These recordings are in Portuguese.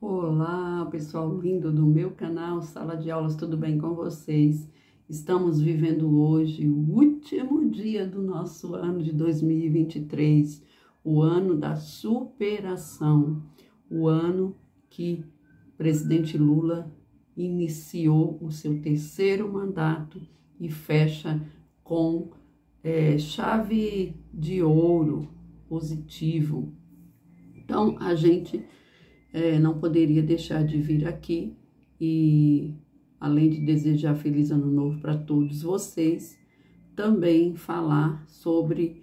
Olá, pessoal lindo do meu canal Sala de Aulas, tudo bem com vocês? Estamos vivendo hoje o último dia do nosso ano de 2023, o ano da superação, o ano que o presidente Lula iniciou o seu terceiro mandato e fecha com chave de ouro positivo. Então, a gente não poderia deixar de vir aqui e, além de desejar feliz ano novo para todos vocês, também falar sobre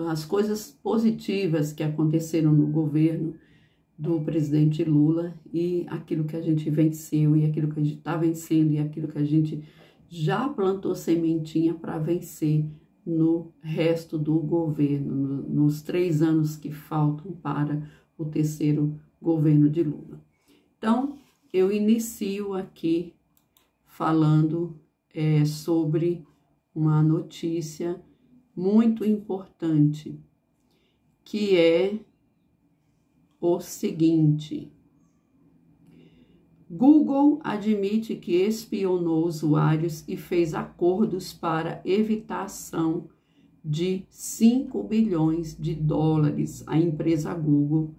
as coisas positivas que aconteceram no governo do presidente Lula e aquilo que a gente venceu e aquilo que a gente está vencendo e aquilo que a gente já plantou sementinha para vencer no resto do governo, nos 3 anos que faltam para o terceiro governo de Lula. Então, eu inicio aqui falando sobre uma notícia muito importante, que é o seguinte: Google admite que espionou usuários e fez acordos para evitação de 5 bilhões de dólares. A empresa Google,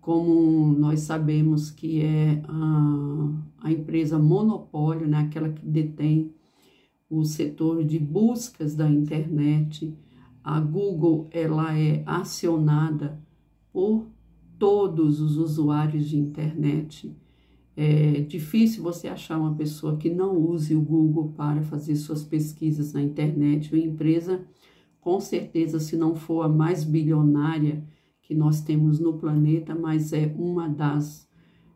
como nós sabemos que é a empresa monopólio, né, aquela que detém o setor de buscas da internet, a Google ela é acionada por todos os usuários de internet. É difícil você achar uma pessoa que não use o Google para fazer suas pesquisas na internet. Uma empresa, com certeza, se não for a mais bilionária que nós temos no planeta, mas é uma das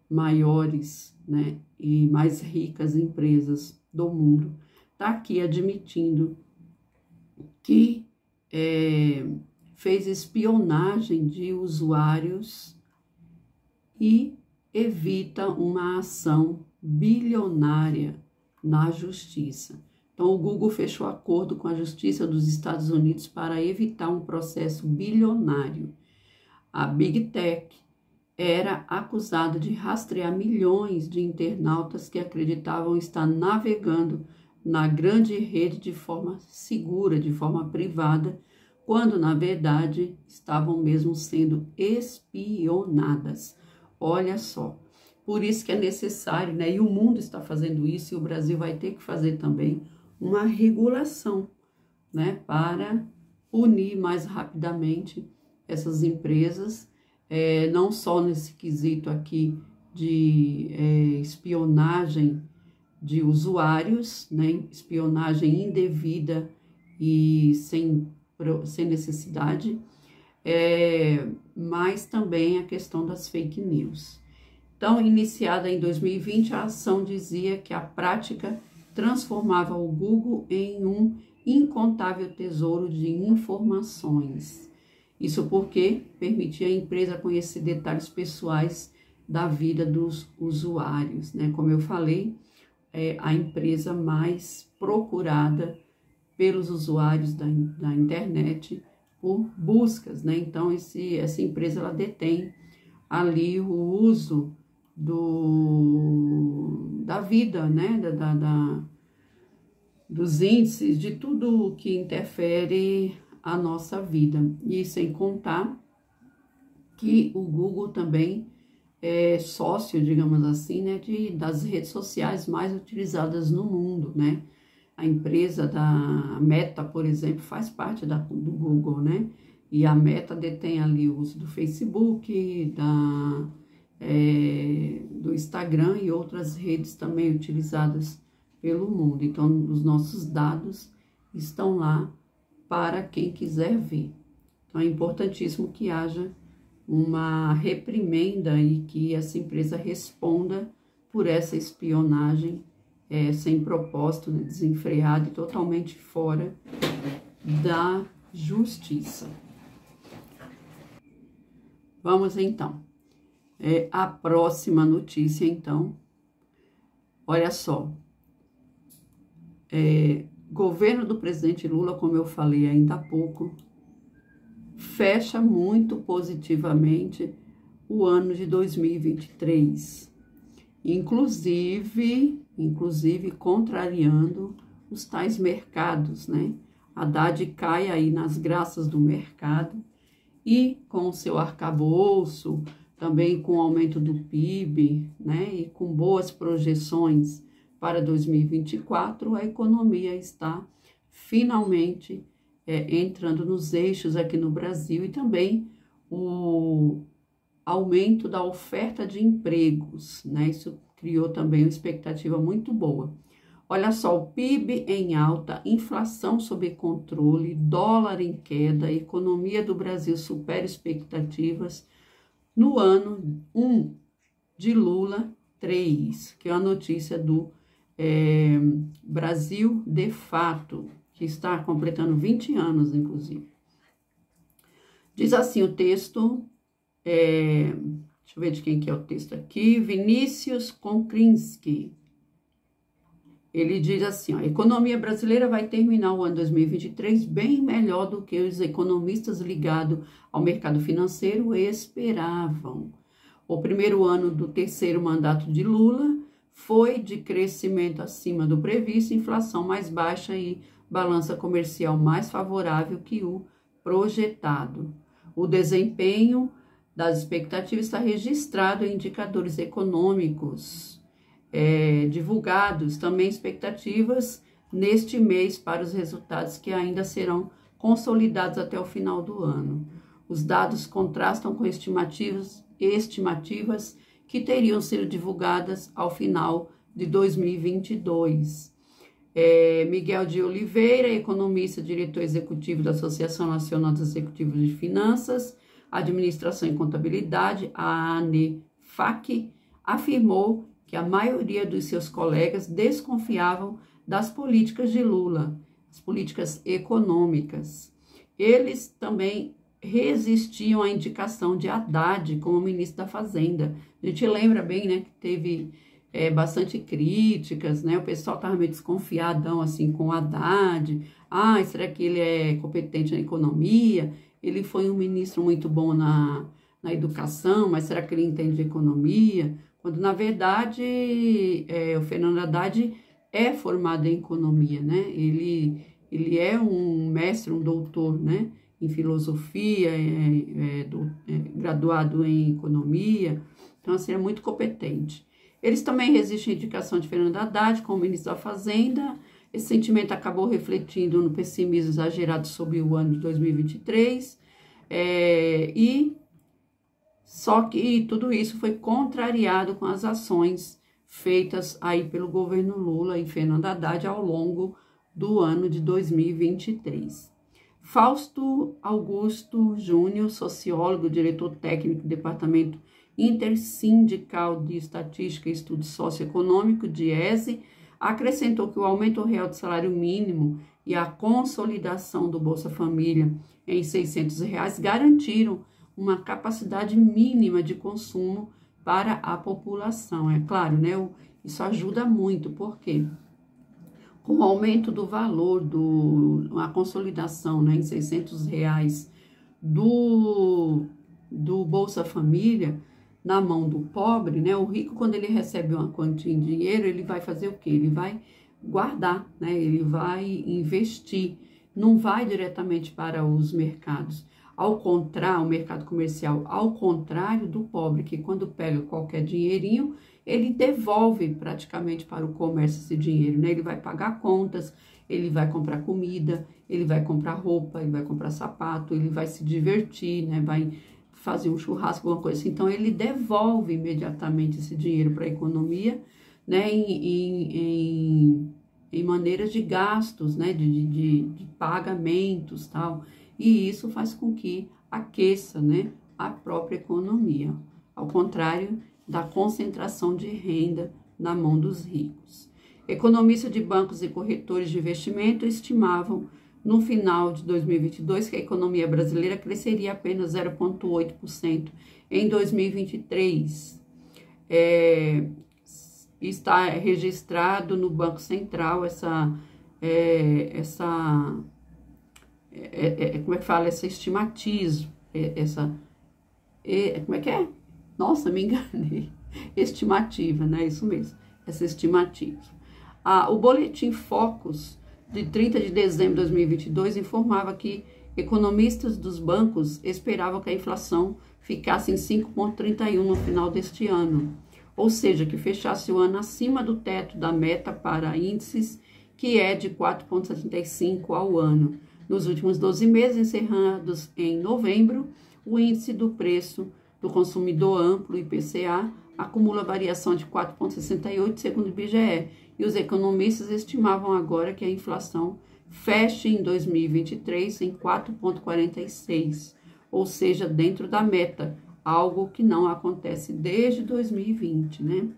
maiores, né, e mais ricas empresas do mundo, está aqui admitindo que fez espionagem de usuários e evita uma ação bilionária na justiça. Então, o Google fechou acordo com a Justiça dos Estados Unidos para evitar um processo bilionário. A Big Tech era acusada de rastrear milhões de internautas que acreditavam estar navegando na grande rede de forma segura, de forma privada, quando, na verdade, estavam mesmo sendo espionadas. Olha só, por isso que é necessário, né? E o mundo está fazendo isso, e o Brasil vai ter que fazer também uma regulação, né? Para punir mais rapidamente essas empresas, não só nesse quesito aqui de espionagem de usuários, né? Espionagem indevida e sem necessidade, mas também a questão das fake news. Então, iniciada em 2020, a ação dizia que a prática transformava o Google em um incontável tesouro de informações. Isso porque permitia à empresa conhecer detalhes pessoais da vida dos usuários, né? Como eu falei, é a empresa mais procurada pelos usuários da internet por buscas, né? Então, essa empresa ela detém ali o uso da vida, né? Dos índices, de tudo que interfere a nossa vida. E sem contar que o Google também é sócio, digamos assim, né? Das redes sociais mais utilizadas no mundo, né? A empresa da Meta, por exemplo, faz parte do Google, né? E a Meta detém ali o uso do Facebook, do Instagram e outras redes também utilizadas pelo mundo. Então, os nossos dados estão lá para quem quiser ver. Então, é importantíssimo que haja uma reprimenda e que essa empresa responda por essa espionagem sem propósito, né, desenfreado e totalmente fora da justiça. Vamos então. A próxima notícia, então. Olha só. Governo do presidente Lula, como eu falei ainda há pouco, fecha muito positivamente o ano de 2023, inclusive contrariando os tais mercados, né? Haddad cai aí nas graças do mercado e com o seu arcabouço, também com o aumento do PIB, né? E com boas projeções para 2024, a economia está finalmente entrando nos eixos aqui no Brasil e também o aumento da oferta de empregos, né? Isso criou também uma expectativa muito boa. Olha só, o PIB em alta, inflação sob controle, dólar em queda, a economia do Brasil supera expectativas no ano 1 de Lula 3, que é a notícia do Brasil de Fato, que está completando 20 anos, inclusive. Diz assim o texto, deixa eu ver de quem que é o texto aqui, Vinícius Konkrinski. Ele diz assim, ó, a economia brasileira vai terminar o ano 2023 bem melhor do que os economistas ligados ao mercado financeiro esperavam. O primeiro ano do terceiro mandato de Lula foi de crescimento acima do previsto, inflação mais baixa e balança comercial mais favorável que o projetado. O desempenho das expectativas está registrado em indicadores econômicos divulgados, também expectativas neste mês para os resultados que ainda serão consolidados até o final do ano. Os dados contrastam com estimativas que teriam sido divulgadas ao final de 2022. Miguel de Oliveira, economista, diretor executivo da Associação Nacional dos Executivos de Finanças, Administração e Contabilidade, a ANEFAC, afirmou que a maioria dos seus colegas desconfiavam das políticas de Lula, as políticas econômicas. Eles também resistiam à indicação de Haddad como ministro da Fazenda. A gente lembra bem, né, que teve bastante críticas, né, o pessoal estava meio desconfiadão assim com o Haddad. Será que ele é competente na economia? Ele foi um ministro muito bom na educação, mas será que ele entende de economia? Quando, na verdade, o Fernando Haddad é formado em economia, né? Ele é um mestre, um doutor, né? Em filosofia, graduado em economia, então, assim, é muito competente. Eles também resistem à indicação de Fernando Haddad como ministro da Fazenda. Esse sentimento acabou refletindo no pessimismo exagerado sobre o ano de 2023, só que tudo isso foi contrariado com as ações feitas aí pelo governo Lula e Fernando Haddad ao longo do ano de 2023. Fausto Augusto Júnior, sociólogo, diretor técnico do Departamento Intersindical de Estatística e Estudo Socioeconômico, DIESE, acrescentou que o aumento real do salário mínimo e a consolidação do Bolsa Família em R$ 600 garantiram uma capacidade mínima de consumo para a população. É claro, né? Isso ajuda muito, porque com o aumento do valor, a consolidação, né, em R$ 600 do Bolsa Família na mão do pobre, né? O rico, quando ele recebe uma quantia em dinheiro, ele vai fazer o quê? Ele vai guardar, né? Ele vai investir, não vai diretamente para os mercados. O mercado comercial, ao contrário do pobre, que quando pega qualquer dinheirinho, ele devolve praticamente para o comércio esse dinheiro, né? Ele vai pagar contas, ele vai comprar comida, ele vai comprar roupa, ele vai comprar sapato, ele vai se divertir, né? Vai fazer um churrasco, alguma coisa assim. Então, ele devolve imediatamente esse dinheiro para a economia, né? Em maneiras de gastos, né? De pagamentos, tal. E isso faz com que aqueça, né, a própria economia, ao contrário da concentração de renda na mão dos ricos. Economistas de bancos e corretores de investimento estimavam no final de 2022 que a economia brasileira cresceria apenas 0,8% em 2023. Está registrado no Banco Central como é que fala, essa estimativa, como é que é? Nossa, me enganei. Estimativa, né? Isso mesmo, essa estimativa. O Boletim Focus, de 30 de dezembro de 2022, informava que economistas dos bancos esperavam que a inflação ficasse em 5,31 no final deste ano, ou seja, que fechasse o ano acima do teto da meta para índices, que é de 4,75 ao ano. Nos últimos 12 meses, encerrados em novembro, o índice do preço do consumidor amplo, IPCA, acumula variação de 4,68 segundo o IBGE, e os economistas estimavam agora que a inflação feche em 2023 em 4,46, ou seja, dentro da meta, algo que não acontece desde 2020, né?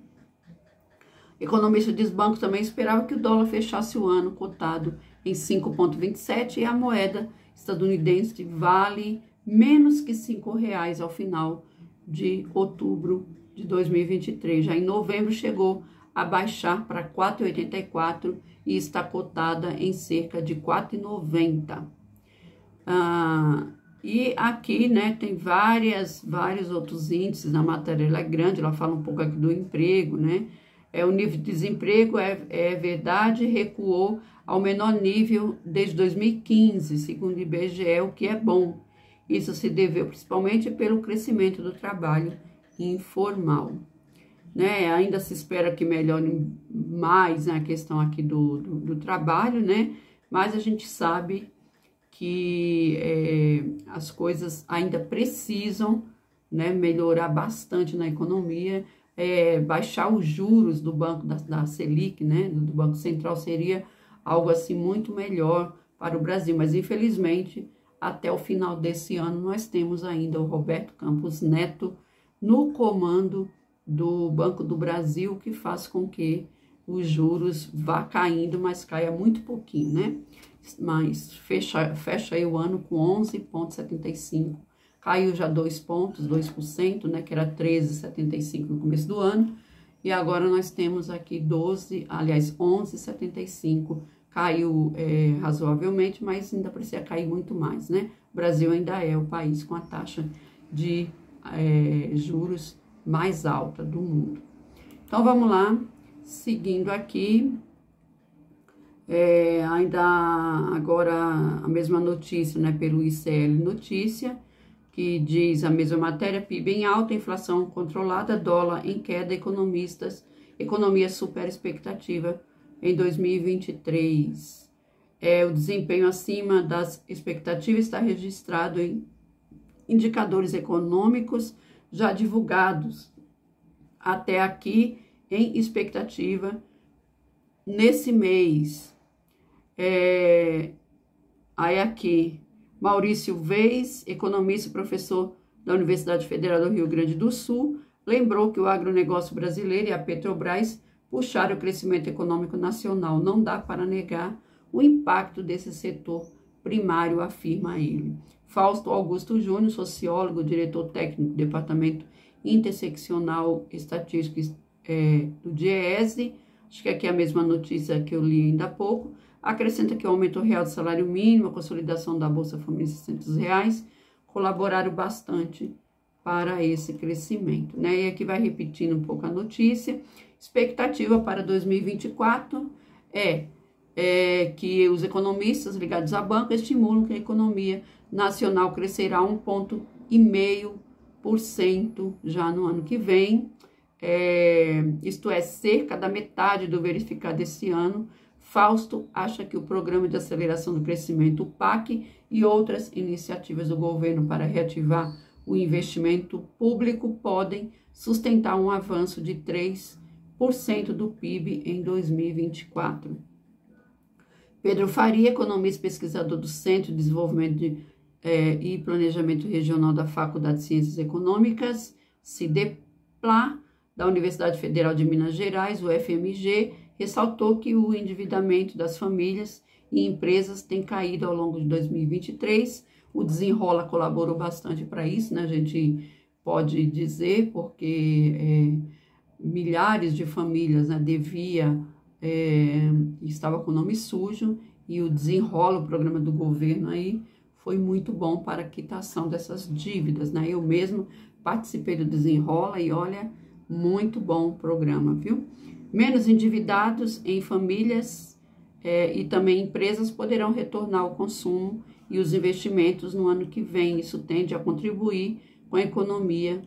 Economistas dos bancos também esperavam que o dólar fechasse o ano cotado em 5,27 e a moeda estadunidense vale menos que R$5 ao final de outubro de 2023. Já em novembro chegou a baixar para 4,84 e está cotada em cerca de 4,90. E aqui, né, tem vários outros índices. Na matéria ela é grande, ela fala um pouco aqui do emprego, né? O nível de desemprego, é verdade, recuou ao menor nível desde 2015, segundo o IBGE, o que é bom. Isso se deveu principalmente pelo crescimento do trabalho informal. Né? Ainda se espera que melhore mais, né, a questão aqui do trabalho, né? Mas a gente sabe que as coisas ainda precisam, né, melhorar bastante na economia. Baixar os juros do banco da Selic, né, do Banco Central, seria algo assim muito melhor para o Brasil. Mas infelizmente, até o final desse ano, nós temos ainda o Roberto Campos Neto no comando do Banco do Brasil, que faz com que os juros vá caindo, mas caia muito pouquinho, né? Mas fecha aí o ano com 11,75. Caiu já 2 pontos, 2%, né? Que era 13,75 no começo do ano. E agora nós temos aqui 11,75. Caiu razoavelmente, mas ainda precisa cair muito mais, né? O Brasil ainda é o país com a taxa de juros mais alta do mundo. Então, vamos lá, seguindo aqui, ainda agora a mesma notícia, né, pelo ICL Notícia, que diz a mesma matéria: PIB em alta, inflação controlada, dólar em queda, economia super expectativa em 2023. O desempenho acima das expectativas está registrado em indicadores econômicos já divulgados até aqui em expectativa nesse mês. Aí aqui, Maurício Veiz, economista e professor da Universidade Federal do Rio Grande do Sul, lembrou que o agronegócio brasileiro e a Petrobras puxaram o crescimento econômico nacional. Não dá para negar o impacto desse setor primário, afirma ele. Fausto Augusto Júnior, sociólogo, diretor técnico do Departamento Interseccional Estatístico do DIEESE, acho que aqui é a mesma notícia que eu li ainda há pouco, acrescenta que o aumento real do salário mínimo, a consolidação da Bolsa Família de R$600, colaboraram bastante para esse crescimento, né? E aqui vai repetindo um pouco a notícia. Expectativa para 2024 que os economistas ligados à banca estimulam que a economia nacional crescerá 1,5% já no ano que vem, isto é, cerca da metade do verificado esse ano. Fausto acha que o Programa de Aceleração do Crescimento, o PAC, e outras iniciativas do governo para reativar o investimento público podem sustentar um avanço de 3% do PIB em 2024. Pedro Faria, economista e pesquisador do Centro de Desenvolvimento e Planejamento Regional da Faculdade de Ciências Econômicas, CIDEPLA, da Universidade Federal de Minas Gerais, UFMG, ressaltou que o endividamento das famílias e empresas tem caído ao longo de 2023. O Desenrola colaborou bastante para isso, né? A gente pode dizer, porque milhares de famílias, né, estava com o nome sujo, e o Desenrola, o programa do governo aí, foi muito bom para a quitação dessas dívidas, né? Eu mesmo participei do Desenrola e olha, muito bom o programa, viu? Menos endividados em famílias e também empresas poderão retornar ao consumo e os investimentos no ano que vem. Isso tende a contribuir com a economia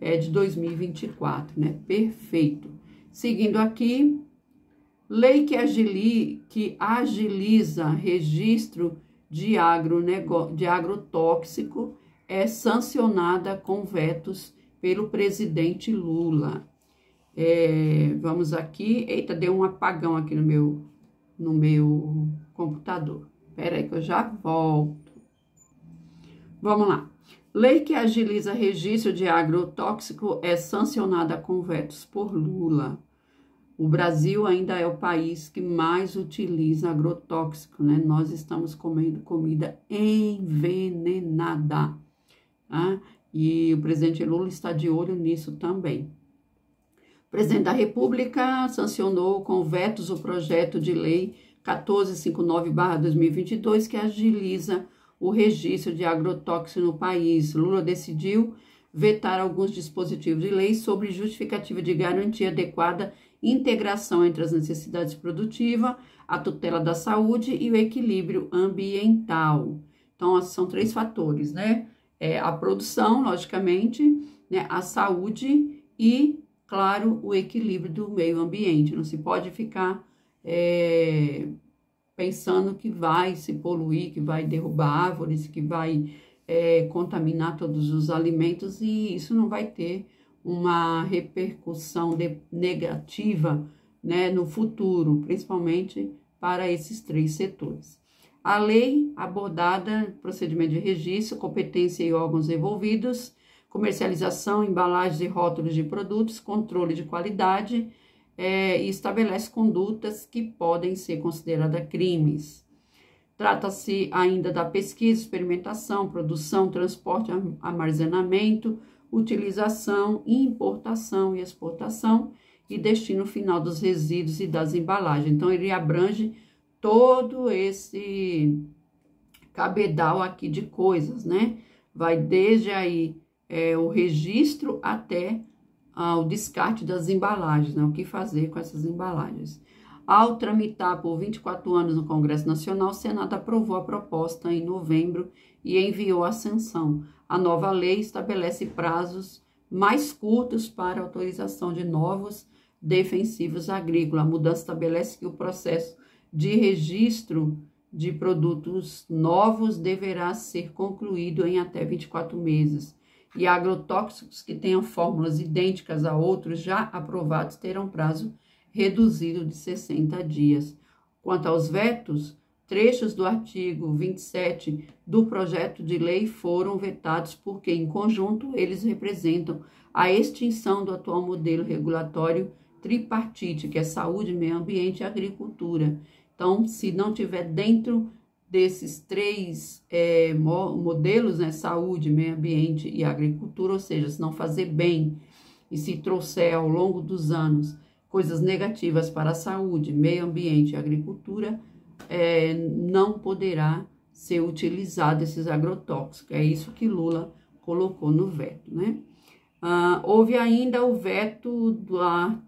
de 2024, né? Perfeito. Seguindo aqui, lei que agiliza registro de agrotóxico é sancionada com vetos pelo presidente Lula. Vamos aqui. Eita, deu um apagão aqui no meu computador. Espera aí que eu já volto. Vamos lá. Lei que agiliza registro de agrotóxico é sancionada com vetos por Lula. O Brasil ainda é o país que mais utiliza agrotóxico, né? Nós estamos comendo comida envenenada, tá? E o presidente Lula está de olho nisso também. O presidente da República sancionou com vetos o projeto de lei 1459/2022, que agiliza o registro de agrotóxico no país. Lula decidiu vetar alguns dispositivos de lei sobre justificativa de garantia adequada, integração entre as necessidades produtivas, a tutela da saúde e o equilíbrio ambiental. Então, são 3 fatores, né? A produção, logicamente, né? A saúde e, claro, o equilíbrio do meio ambiente. Não se pode ficar pensando que vai se poluir, que vai derrubar árvores, que vai contaminar todos os alimentos, e isso não vai ter uma repercussão negativa, né, no futuro, principalmente para esses 3 setores. A lei abordada, procedimento de registro, competência e órgãos envolvidos, comercialização, embalagens e rótulos de produtos, controle de qualidade, e estabelece condutas que podem ser consideradas crimes. Trata-se ainda da pesquisa, experimentação, produção, transporte, armazenamento, utilização, importação e exportação e destino final dos resíduos e das embalagens. Então, ele abrange todo esse cabedal aqui de coisas, né? Vai desde aí o registro até o descarte das embalagens, né? O que fazer com essas embalagens. Ao tramitar por 24 anos no Congresso Nacional, o Senado aprovou a proposta em novembro e enviou a sanção. A nova lei estabelece prazos mais curtos para autorização de novos defensivos agrícolas. A mudança estabelece que o processo de registro de produtos novos deverá ser concluído em até 24 meses. E agrotóxicos que tenham fórmulas idênticas a outros já aprovados terão prazo reduzido de 60 dias. Quanto aos vetos, trechos do artigo 27 do projeto de lei foram vetados porque, em conjunto, eles representam a extinção do atual modelo regulatório tripartite, que é saúde, meio ambiente e agricultura. Então, se não tiver dentro desses 3 modelos, né, saúde, meio ambiente e agricultura, ou seja, se não fazer bem e se trouxer ao longo dos anos coisas negativas para a saúde, meio ambiente e agricultura, não poderá ser utilizado esses agrotóxicos. É isso que Lula colocou no veto, né? Houve ainda o veto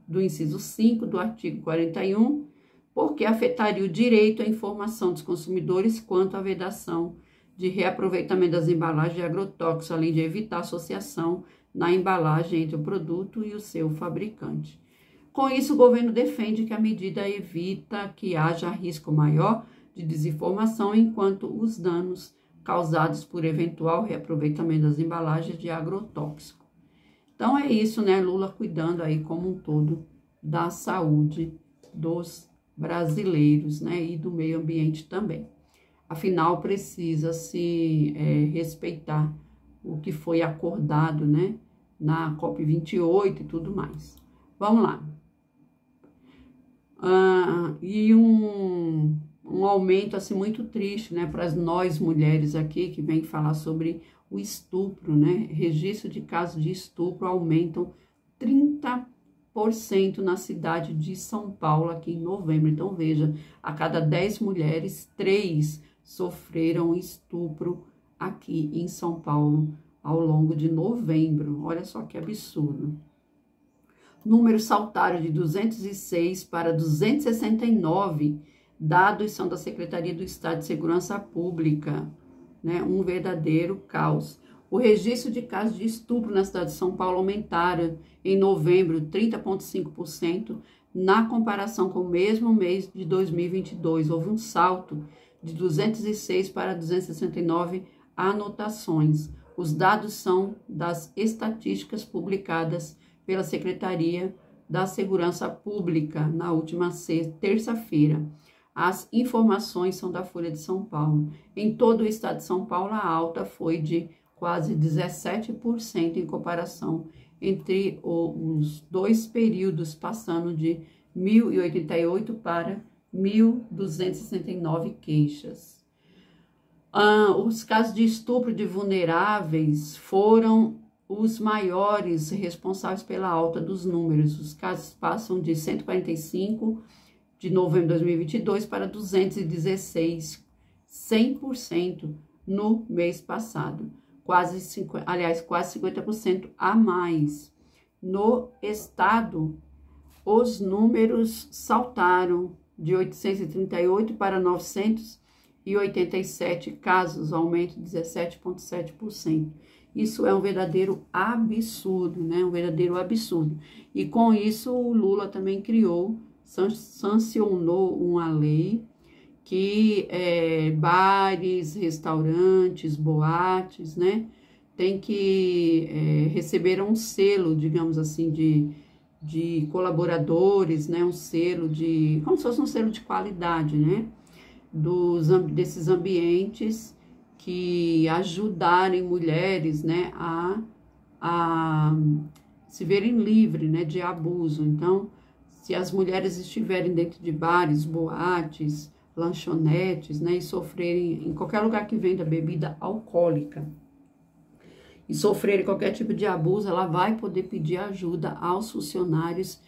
do inciso 5 do artigo 41, porque afetaria o direito à informação dos consumidores quanto à vedação de reaproveitamento das embalagens de agrotóxicos, além de evitar associação na embalagem entre o produto e o seu fabricante. Com isso, o governo defende que a medida evita que haja risco maior de desinformação, enquanto os danos causados por eventual reaproveitamento das embalagens de agrotóxico. Então, é isso, né? Lula cuidando aí como um todo da saúde dos brasileiros, né? E do meio ambiente também. Afinal, precisa-se respeitar o que foi acordado, né? Na COP28 e tudo mais. Vamos lá. E um aumento assim muito triste, né, para nós mulheres aqui que vem falar sobre o estupro, né? Registro de casos de estupro aumentam 30% na cidade de São Paulo aqui em novembro. Então veja, a cada 10 mulheres, 3 sofreram estupro aqui em São Paulo ao longo de novembro. Olha só que absurdo. Números saltaram de 206 para 269, dados são da Secretaria do Estado de Segurança Pública, né? Um verdadeiro caos. O registro de casos de estupro na cidade de São Paulo aumentaram em novembro 30,5% na comparação com o mesmo mês de 2022. Houve um salto de 206 para 269 anotações. Os dados são das estatísticas publicadas pela Secretaria da Segurança Pública na última terça-feira. As informações são da Folha de São Paulo. Em todo o estado de São Paulo, a alta foi de quase 17% em comparação entre os dois períodos, passando de 1.088 para 1.269 queixas. Os casos de estupro de vulneráveis foram os maiores responsáveis pela alta dos números. Os casos passam de 145 de novembro de 2022 para 216, 100% no mês passado. Quase 50% a mais. No estado, os números saltaram de 838 para 987 casos, aumento de 17,7%. Isso é um verdadeiro absurdo, né? Um verdadeiro absurdo. E com isso, o Lula também sancionou uma lei que bares, restaurantes, boates, né? Tem que receber um selo, digamos assim, de colaboradores, né? Um selo como se fosse um selo de qualidade, né? Desses ambientes que ajudarem mulheres, né, a se verem livres, né, de abuso. Então, se as mulheres estiverem dentro de bares, boates, lanchonetes, né, e sofrerem em qualquer lugar que venda bebida alcoólica e sofrerem qualquer tipo de abuso, ela vai poder pedir ajuda aos funcionários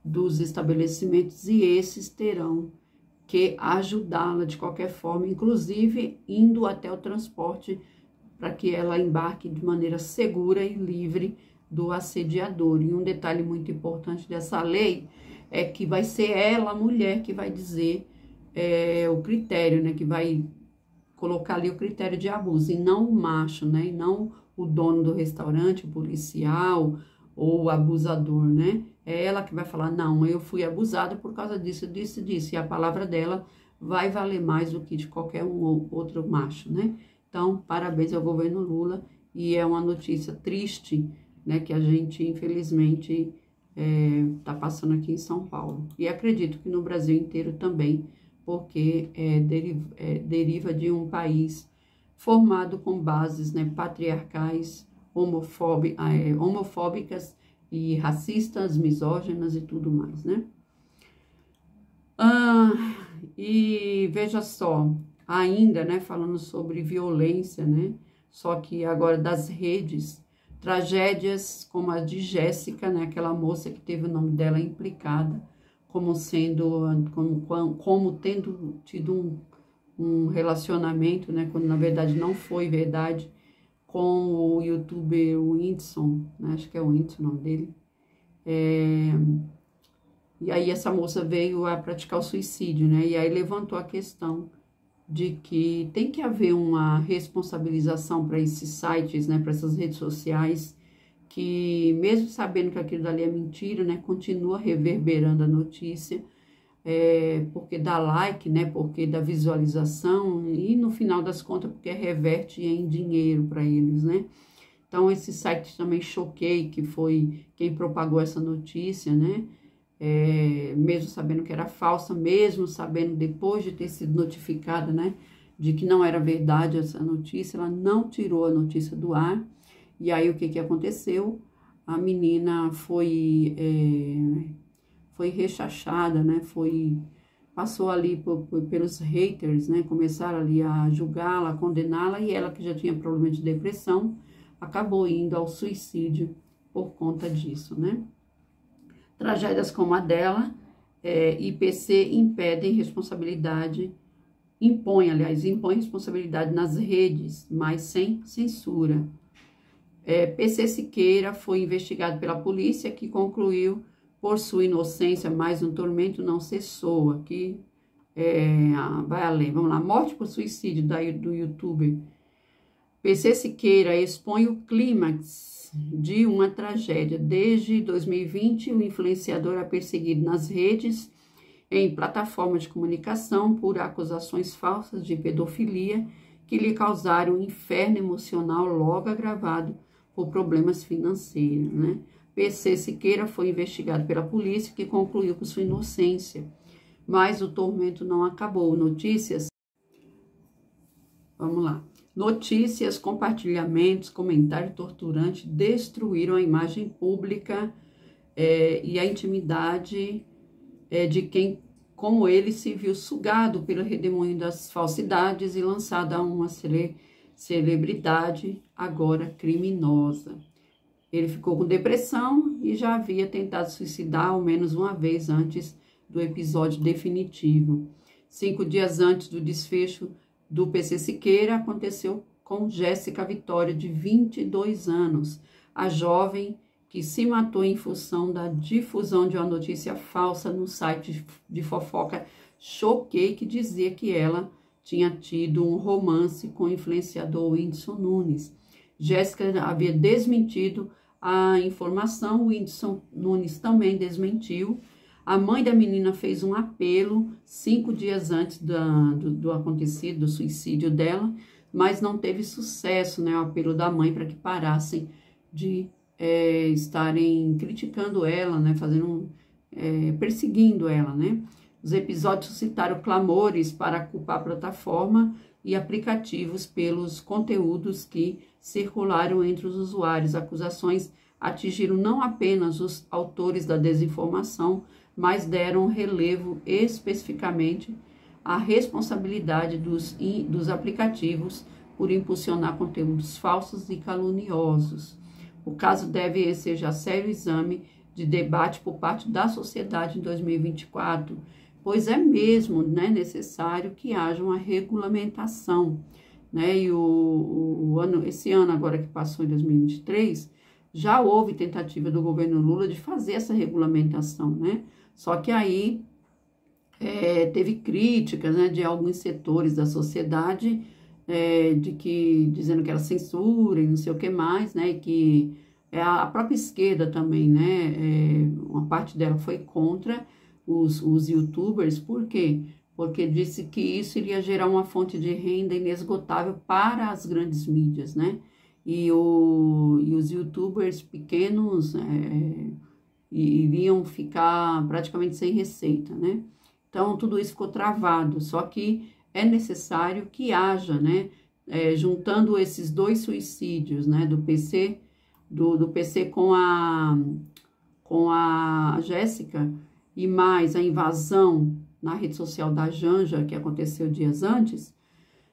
dos estabelecimentos e esses terão que ajudá-la de qualquer forma, inclusive indo até o transporte para que ela embarque de maneira segura e livre do assediador. E um detalhe muito importante dessa lei é que vai ser ela, a mulher, que vai dizer o critério, né, que vai colocar ali o critério de abuso, e não o macho, né, e não o dono do restaurante, o policial ou o abusador, né? É ela que vai falar, não, eu fui abusada por causa disso, disso, disso. E a palavra dela vai valer mais do que de qualquer outro macho, né? Então, parabéns ao governo Lula. E é uma notícia triste, né? Que a gente, infelizmente, tá passando aqui em São Paulo. E acredito que no Brasil inteiro também, porque deriva de um país formado com bases, né, patriarcais, homofóbicas e racistas, misóginas e tudo mais, né? E veja só, ainda, né, falando sobre violência, né? Só que agora das redes, tragédias como a de Jéssica, né? Aquela moça que teve o nome dela implicada, como tendo tido um relacionamento, né? Quando na verdade não foi verdade, com o youtuber Whindersson, né? Acho que é o Whindersson o nome dele. E aí essa moça veio a praticar o suicídio, né? E aí levantou a questão de que tem que haver uma responsabilização para esses sites, né? Para essas redes sociais, que mesmo sabendo que aquilo dali é mentira, né? Continua reverberando a notícia, porque dá like, né? Porque dá visualização e no final das contas porque reverte em dinheiro para eles, né? Então esse site também Choquei, que foi quem propagou essa notícia, né? Mesmo sabendo que era falsa, mesmo sabendo depois de ter sido notificada, né? De que não era verdade essa notícia, ela não tirou a notícia do ar. E aí o que aconteceu? A menina foi rechachada, né? Passou ali pelos haters, né? Começaram ali a julgá-la, a condená-la, e ela, que já tinha problema de depressão, acabou indo ao suicídio por conta disso, né? Tragédias como a dela, IPC impedem responsabilidade impõe responsabilidade nas redes, mas sem censura. PC Siqueira foi investigado pela polícia, que concluiu por sua inocência, mas um tormento não cessou. Aqui vai além. Vamos lá. Morte por suicídio do youtuber. PC Siqueira expõe o clímax de uma tragédia. Desde 2020, o influenciador é perseguido nas redes, em plataformas de comunicação, por acusações falsas de pedofilia que lhe causaram um inferno emocional logo agravado por problemas financeiros, né? PC Siqueira foi investigado pela polícia, que concluiu por sua inocência, mas o tormento não acabou. Vamos lá. Notícias, compartilhamentos, comentários torturantes destruíram a imagem pública e a intimidade de quem, como ele, se viu sugado pelo redemoinho das falsidades e lançado a uma celebridade agora criminosa. Ele ficou com depressão e já havia tentado suicidar ao menos uma vez antes do episódio definitivo. 5 dias antes do desfecho do PC Siqueira, aconteceu com Jéssica Vitória, de 22 anos, a jovem que se matou em função da difusão de uma notícia falsa no site de fofoca Choquei, que dizia que ela tinha tido um romance com o influenciador Whindersson Nunes. Jéssica havia desmentido a informação, o Whindersson Nunes também desmentiu. A mãe da menina fez um apelo 5 dias antes do acontecido, do suicídio dela, mas não teve sucesso, né, o apelo da mãe para que parassem de estarem criticando ela, né, perseguindo ela, né. Os episódios suscitaram clamores para culpar a plataforma e aplicativos pelos conteúdos que circularam entre os usuários. Acusações atingiram não apenas os autores da desinformação, mas deram relevo especificamente à responsabilidade dos aplicativos por impulsionar conteúdos falsos e caluniosos. O caso deve receber sério exame de debate por parte da sociedade em 2024, pois é mesmo, né, necessário que haja uma regulamentação, né? E esse ano agora que passou, em 2023, já houve tentativa do governo Lula de fazer essa regulamentação, né? Só que aí teve críticas, né, de alguns setores da sociedade, dizendo que era censura e não sei o que mais, né? E que a própria esquerda também, né? Uma parte dela foi contra os youtubers. Por quê? Porque disse que isso iria gerar uma fonte de renda inesgotável para as grandes mídias, né? E os youtubers pequenos iriam ficar praticamente sem receita, né? Então, tudo isso ficou travado, só que é necessário que haja, né? Juntando esses 2 suicídios, né? Do PC com a Jéssica, e mais a invasão na rede social da Janja, que aconteceu dias antes.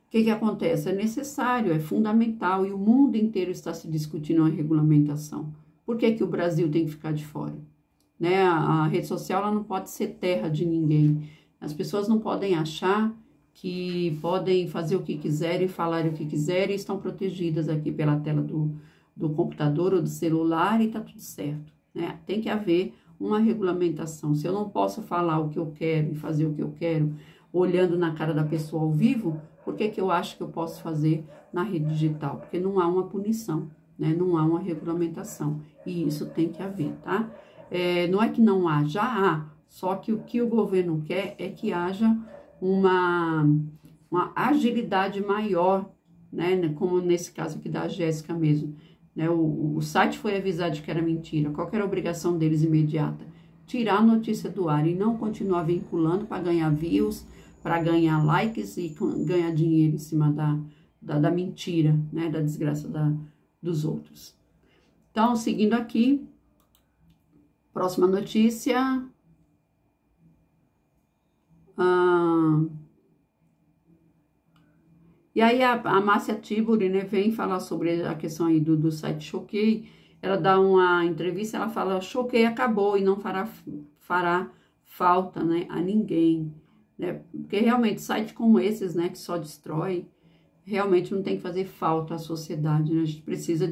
O que acontece? É necessário, é fundamental, e o mundo inteiro está se discutindo uma regulamentação. Por que o Brasil tem que ficar de fora? Né? A rede social ela não pode ser terra de ninguém. As pessoas não podem achar que podem fazer o que quiserem, falar o que quiserem, e estão protegidas aqui pela tela do computador ou do celular, e está tudo certo, né? Tem que haver uma regulamentação. Se eu não posso falar o que eu quero e fazer o que eu quero, olhando na cara da pessoa ao vivo, por que eu acho que eu posso fazer na rede digital? Porque não há uma punição, né? Não há uma regulamentação, e isso tem que haver, tá? Não é que não há, já há, só que o que o governo quer é que haja uma agilidade maior, né? Como nesse caso aqui da Jéssica mesmo, né? O site foi avisado de que era mentira. Qual que era a obrigação deles imediata? Tirar a notícia do ar e não continuar vinculando para ganhar views, para ganhar likes e ganhar dinheiro em cima da mentira, né? Da desgraça dos outros. Então, seguindo aqui, próxima notícia. E aí a Márcia Tiburi, né, vem falar sobre a questão aí do site Choquei. Ela dá uma entrevista, ela fala: Choquei acabou e não fará falta, né, a ninguém. né? Porque realmente sites como esses, né, que só destrói, realmente não tem que fazer falta à sociedade, né? A gente precisa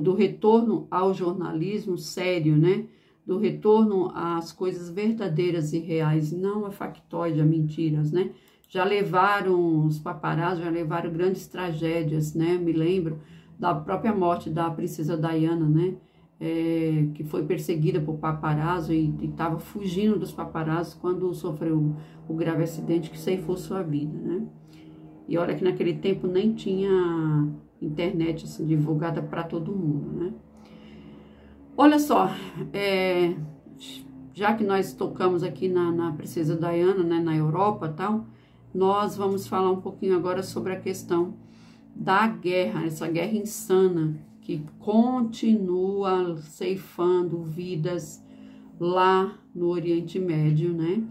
do retorno ao jornalismo sério, né? Do retorno às coisas verdadeiras e reais, não a factóide, a mentiras, né? Já levaram os paparazzi, já levaram grandes tragédias, né? Me lembro da própria morte da princesa Diana, né? Que foi perseguida por paparazzo e estava fugindo dos paparazzi quando sofreu o grave acidente que ceifou sua vida, né? E olha que naquele tempo nem tinha internet assim, divulgada para todo mundo, né? Olha só, já que nós tocamos aqui na princesa Diana, né, na Europa e tal, nós vamos falar um pouquinho agora sobre a questão da guerra, essa guerra insana que continua ceifando vidas lá no Oriente Médio, né?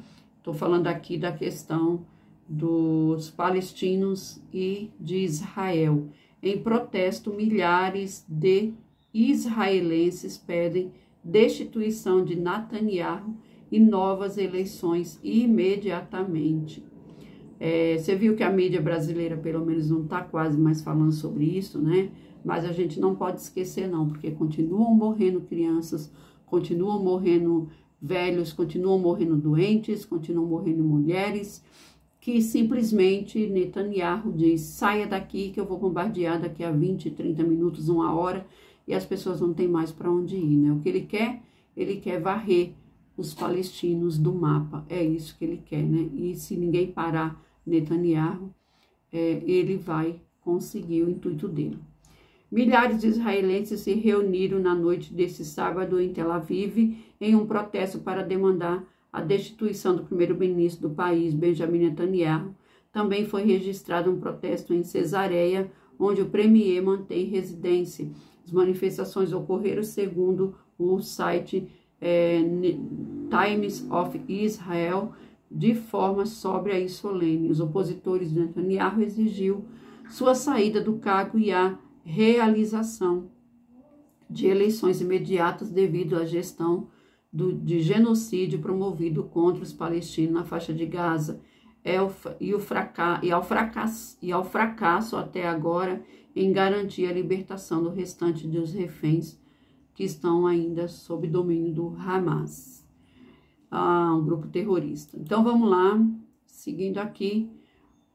Tô falando aqui da questão dos palestinos e de Israel. Em protesto, milhares de israelenses pedem destituição de Netanyahu e novas eleições imediatamente. Você viu que a mídia brasileira, pelo menos, não está quase mais falando sobre isso, né? Mas a gente não pode esquecer, não, porque continuam morrendo crianças, continuam morrendo velhos, continuam morrendo doentes, continuam morrendo mulheres, que simplesmente Netanyahu diz, saia daqui que eu vou bombardear daqui a 20, 30 minutos, 1 hora, e as pessoas não têm mais para onde ir, né? O que ele quer varrer os palestinos do mapa, é isso que ele quer, né? E se ninguém parar Netanyahu, ele vai conseguir o intuito dele. Milhares de israelenses se reuniram na noite desse sábado em Tel Aviv em um protesto para demandar a destituição do primeiro-ministro do país, Benjamin Netanyahu. Também foi registrado um protesto em Cesareia, onde o premier mantém residência. As manifestações ocorreram, segundo o site Times of Israel, de forma sóbria e solene. Os opositores de Netanyahu exigiu sua saída do cargo e a realização de eleições imediatas devido à gestão de genocídio promovido contra os palestinos na faixa de Gaza e ao fracasso até agora em garantir a libertação do restante dos reféns que estão ainda sob domínio do Hamas, um grupo terrorista. Então vamos lá, seguindo aqui,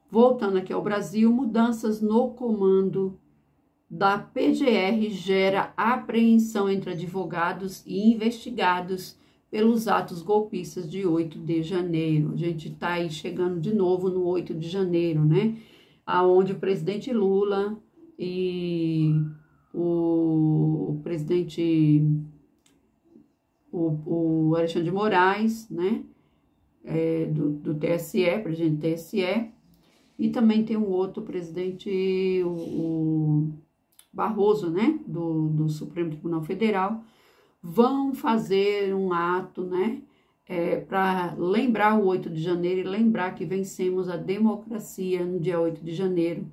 voltando aqui ao Brasil, mudanças no comando da PGR gera apreensão entre advogados e investigados pelos atos golpistas de 8 de janeiro. A gente está aí chegando de novo no 8 de janeiro, né? Onde o presidente Lula e o presidente, o Alexandre de Moraes, né? Do TSE, presidente do TSE, e também tem um outro presidente, o Barroso, né, do Supremo Tribunal Federal, vão fazer um ato, né, para lembrar o 8 de janeiro e lembrar que vencemos a democracia no dia 8 de janeiro,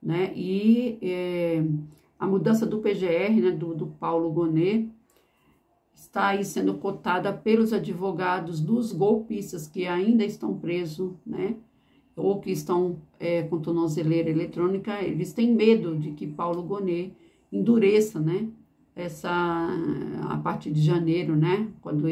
né, e a mudança do PGR, né, do Paulo Gonet, está aí sendo cotada pelos advogados dos golpistas que ainda estão presos, né, ou que estão com tornozeleira eletrônica. Eles têm medo de que Paulo Gonet endureça, né, a partir de janeiro, né, quando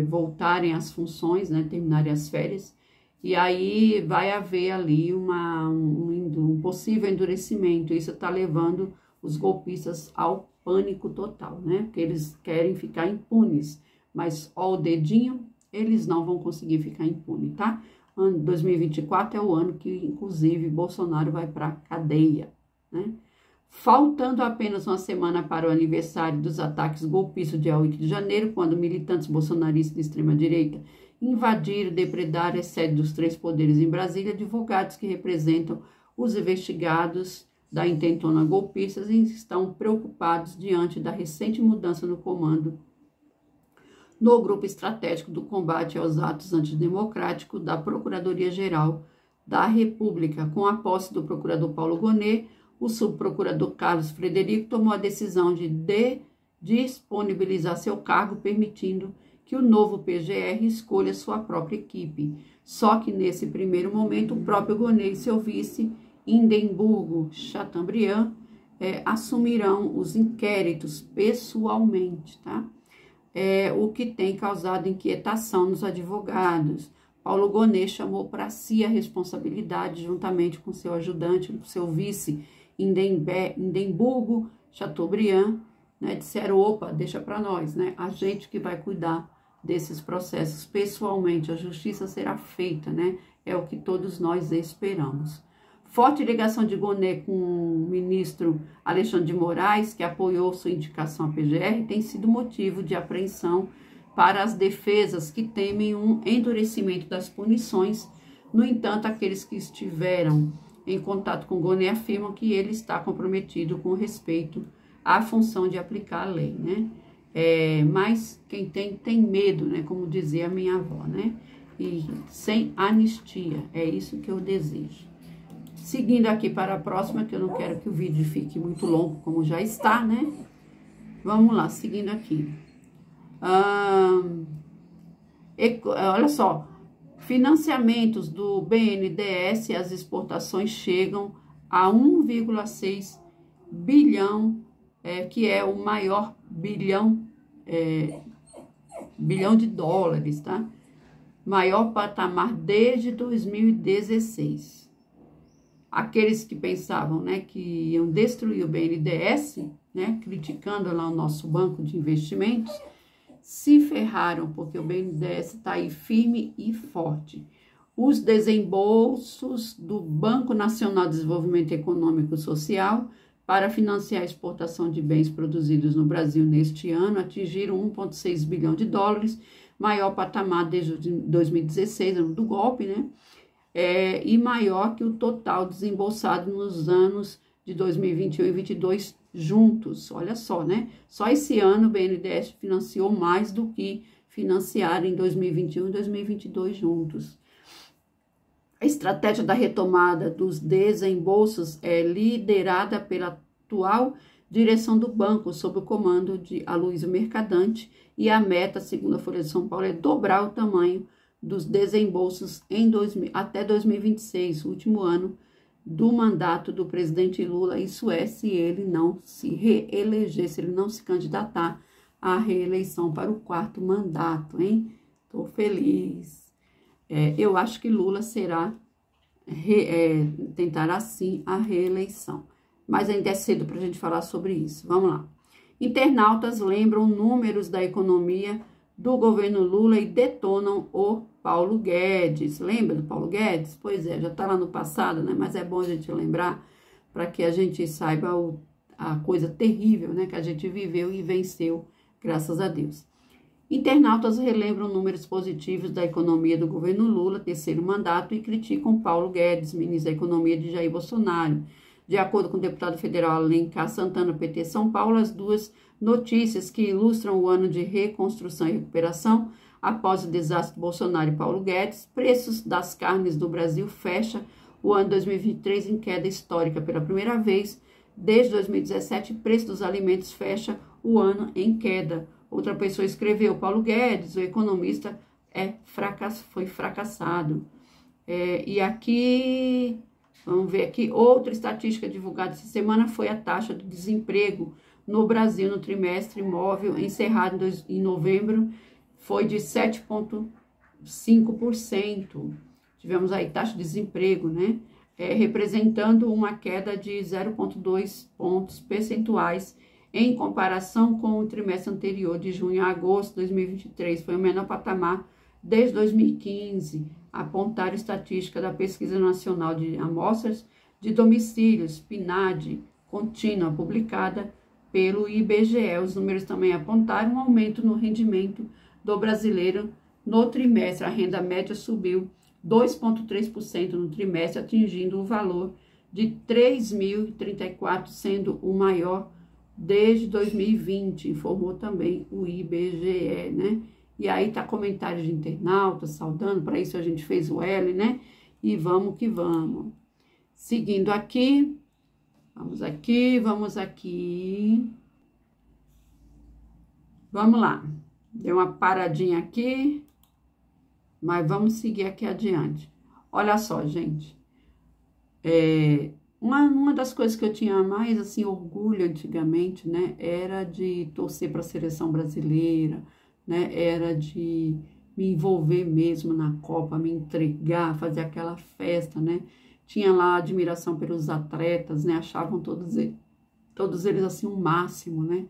voltarem às funções, né, terminarem as férias, e aí vai haver ali um possível endurecimento. Isso está levando os golpistas ao pânico total, né, porque eles querem ficar impunes, mas ó o dedinho, eles não vão conseguir ficar impunes, tá? Ano 2024 é o ano que, inclusive, Bolsonaro vai para a cadeia, né? Faltando apenas uma semana para o aniversário dos ataques golpistas do dia 8 de janeiro, quando militantes bolsonaristas de extrema-direita invadiram e depredaram a sede dos 3 poderes em Brasília, advogados que representam os investigados da intentona golpistas estão preocupados diante da recente mudança no comando no grupo estratégico do combate aos atos antidemocráticos da Procuradoria-Geral da República. Com a posse do procurador Paulo Gonet, o subprocurador Carlos Frederico tomou a decisão de disponibilizar seu cargo, permitindo que o novo PGR escolha sua própria equipe. Só que, nesse primeiro momento, o próprio Gonê e seu vice, Indemburgo Chateaubriand, assumirão os inquéritos pessoalmente, tá? O que tem causado inquietação nos advogados. Paulo Gonê chamou para si a responsabilidade, juntamente com seu ajudante, seu vice, Indemburgo Chateaubriand, né? Disseram, opa, deixa para nós, né? A gente que vai cuidar desses processos pessoalmente, a justiça será feita, né? É o que todos nós esperamos. Forte ligação de Gonê com o ministro Alexandre de Moraes, que apoiou sua indicação à PGR, tem sido motivo de apreensão para as defesas que temem um endurecimento das punições. No entanto, aqueles que estiveram em contato com Gonê afirmam que ele está comprometido com respeito à função de aplicar a lei, né? Mas quem tem medo, né? Como dizia a minha avó, né? E sem anistia, é isso que eu desejo. Seguindo aqui para a próxima, que eu não quero que o vídeo fique muito longo, como já está, né? Vamos lá, seguindo aqui. Olha só, financiamentos do BNDES, as exportações chegam a 1,6 bilhão, que é o maior bilhão de dólares, tá? Maior patamar desde 2016. Aqueles que pensavam, né, que iam destruir o BNDES, né, criticando lá o nosso banco de investimentos, se ferraram, porque o BNDES está aí firme e forte. Os desembolsos do Banco Nacional de Desenvolvimento Econômico e Social para financiar a exportação de bens produzidos no Brasil neste ano atingiram 1,6 bilhão de dólares, maior patamar desde 2016, ano do golpe, né? E maior que o total desembolsado nos anos de 2021 e 2022 juntos. Olha só, né? Só esse ano o BNDES financiou mais do que financiaram em 2021 e 2022 juntos. A estratégia da retomada dos desembolsos é liderada pela atual direção do banco, sob o comando de Aloysio Mercadante, e a meta, segundo a Folha de São Paulo, é dobrar o tamanho dos desembolsos até 2026, o último ano do mandato do presidente Lula. Isso se ele não se reeleger, se ele não se candidatar à reeleição para o 4º mandato, hein? Tô feliz. Eu acho que Lula tentará sim a reeleição, mas ainda é cedo para a gente falar sobre isso. Vamos lá. Internautas lembram números da economia do governo Lula e detonam o Paulo Guedes. Lembra do Paulo Guedes? Pois é, já está lá no passado, né? Mas é bom a gente lembrar para que a gente saiba a coisa terrível, né, que a gente viveu e venceu, graças a Deus. Internautas relembram números positivos da economia do governo Lula, 3º mandato, e criticam Paulo Guedes, ministro da Economia de Jair Bolsonaro. De acordo com o deputado federal Alencar Santana, PT São Paulo, as duas notícias que ilustram o ano de reconstrução e recuperação após o desastre de Bolsonaro e Paulo Guedes. Preços das carnes do Brasil fecha o ano 2023 em queda histórica pela primeira vez. Desde 2017, o preço dos alimentos fecha o ano em queda. Outra pessoa escreveu, Paulo Guedes, o economista, foi fracassado. E aqui, vamos ver aqui, outra estatística divulgada essa semana foi a taxa de desemprego no Brasil no trimestre móvel encerrado em novembro, foi de 7,5%. Tivemos aí taxa de desemprego, né? Representando uma queda de 0,2 pontos percentuais em comparação com o trimestre anterior, de junho a agosto de 2023. Foi o menor patamar desde 2015, apontaram estatística da Pesquisa Nacional de Amostras de Domicílios, PNAD, contínua, publicada pelo IBGE. Os números também apontaram um aumento no rendimento do brasileiro no trimestre. A renda média subiu 2,3% no trimestre, atingindo o valor de R$ 3.034, sendo o maior desde 2020, informou também o IBGE, né? E aí tá comentário de internautas saudando, para isso a gente fez o L, né? E vamos que vamos. Seguindo aqui, vamos aqui. Vamos lá. Deu uma paradinha aqui, mas vamos seguir aqui adiante. Olha só, gente. Uma das coisas que eu tinha mais, assim, orgulho antigamente, né? Era de torcer para a seleção brasileira, né? Era de me envolver mesmo na Copa, me entregar, fazer aquela festa, né? Tinha lá admiração pelos atletas, né? Achavam todos eles, assim, o máximo, né?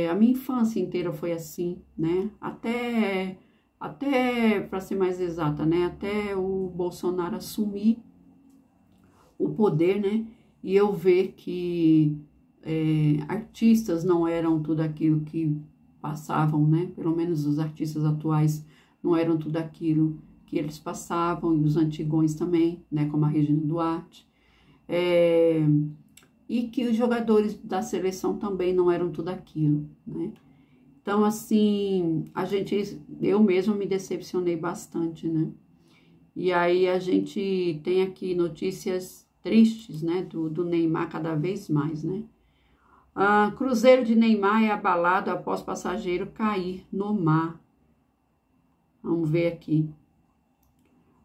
A minha infância inteira foi assim, né? Até para ser mais exata, né? Até o Bolsonaro assumir o poder, né? E eu ver que artistas não eram tudo aquilo que passavam, né? Pelo menos os artistas atuais não eram tudo aquilo que eles passavam, e os antigões também, né? Como a Regina Duarte. E que os jogadores da seleção também não eram tudo aquilo, né? Então, assim, eu mesma me decepcionei bastante, né? E aí a gente tem aqui notícias tristes, né? Do Neymar cada vez mais, né? Cruzeiro de Neymar é abalado após passageiro cair no mar. Vamos ver aqui.